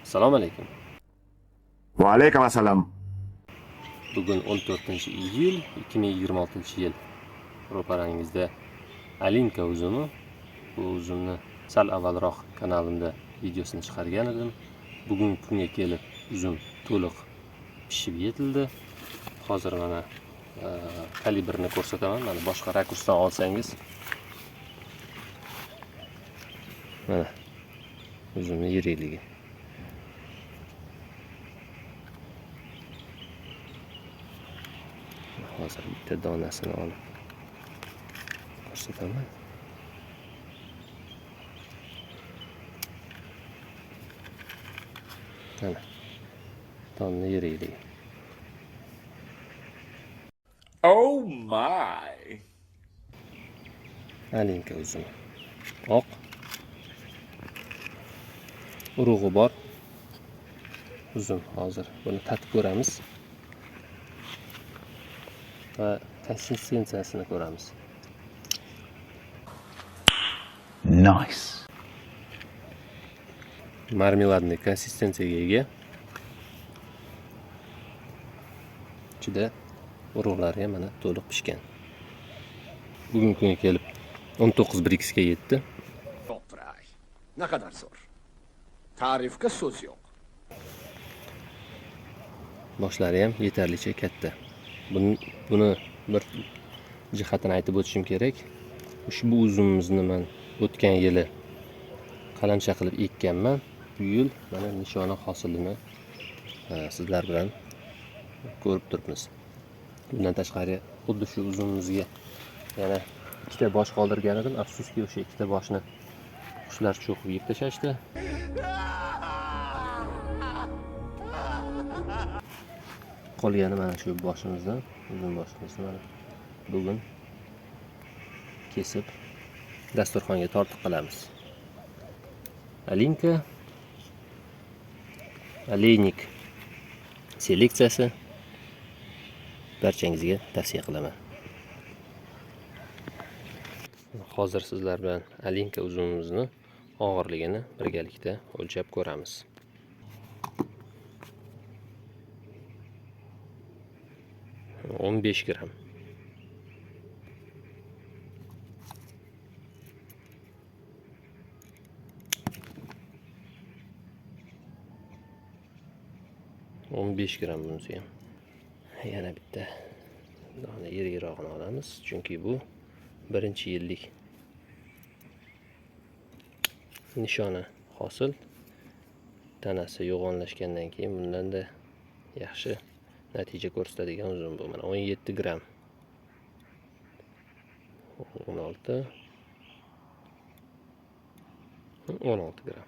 Assalomu alaykum. Va alaykum assalom. Bugun 14-iyul 2026-yil. Ro'parangizda Alinka uzumi. Bu uzumni sal avvalroq kanalimda videosini chiqargan edim. Bugungi kunga kelib uzum to'liq pishib yetildi. Hozir mana kalibrini ko'rsataman. Mana boshqa rakursdan olsangiz. Mana uzumni yirikligi. Hozir bitta donasini olib ko'rsataman. Mana donni yirikligi. Oh my. Alinka uzumi. Oq. Urug'i bor. Uzum hozir buni tatib ko'ramiz. Va konsistensiyasini ko'ramiz. Nice. Marmeladniy konsistensiyaga ega. Ichida urug'lari ham mana to'liq pishgan. Bugungi kunga kelib 19 ga yetdi. Toprak. Ne kadar zor. Tarifga so'z yo'q. Boshlari ham yetarlicha katta. Buni bir jihatini aytib o'tishim kerak. Ushbu uzumimizni men o'tgan yili qalamcha qilib ekkanman. Bu yil mana nishona hosilini sizlar bilan ko'rib turibmiz. Bundan tashqari xuddi shu uzumimizga yana ikkita bosh qoldirgan edim. Afsuski o'sha ikkita boshni qushlar cho'qib yeb tashlashdi. Qolgani mana shu boshimizdan, uzum boshimizni mana bugun kesib dasturxonga tortiq qilamiz. Alinka Aleynik seleksiyasi barchangizga tavsiya qilaman. Hozir sizlar bilan Alinka uzumimizni og'irligini birgalikda o'lchab ko'ramiz. o'n 15 gram. Bunisi ham. Yana bitta dona yirikroqni olamiz, chunki bu birinchi yillik nishona hosil. Tanasi yo'g'onlashgandan keyin bundan da yaxshi natija ko'rsatadigan uzum bu. Mana 17 gram. 16 gram.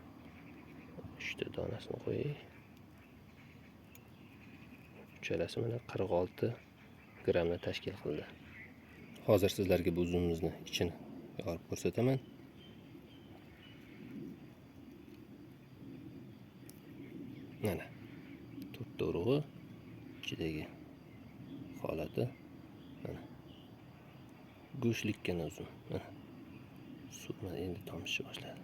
3 ta donasini qo'ying. Uchalasi mana 46 gramni tashkil qildi. Hozir sizlarga bu uzumimizni ichini yorib ko'rsataman. Mana 4 ta urug'i, ichidagi holati mana go'shtlikkan uzum. Mana suv endi tomishni boshladi.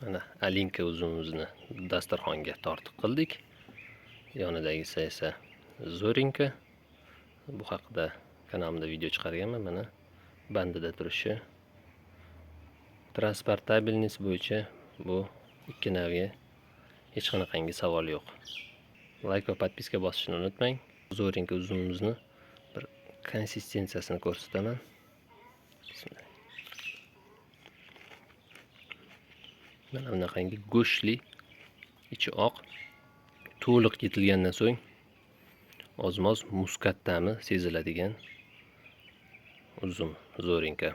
Mana Alinka uzumimizni dasturxonga tortiq qildik. Yonidagisi esa Zorinka. Bu haqida kanalimda video chiqarganman. Mana bandida turishi. Transportabilность bo'yicha bu ikki navga hech qanaqangi savol yo'q. Like va podpiska bosishni unutmang. Zorinka uzumimizni bir konsistensiyasini ko'rsataman. Mana bunaqangi go'shtli, ichi oq, to'liq yetilgandan so'ng ozmoz muskat ta'mi seziladigan uzum Zorinka.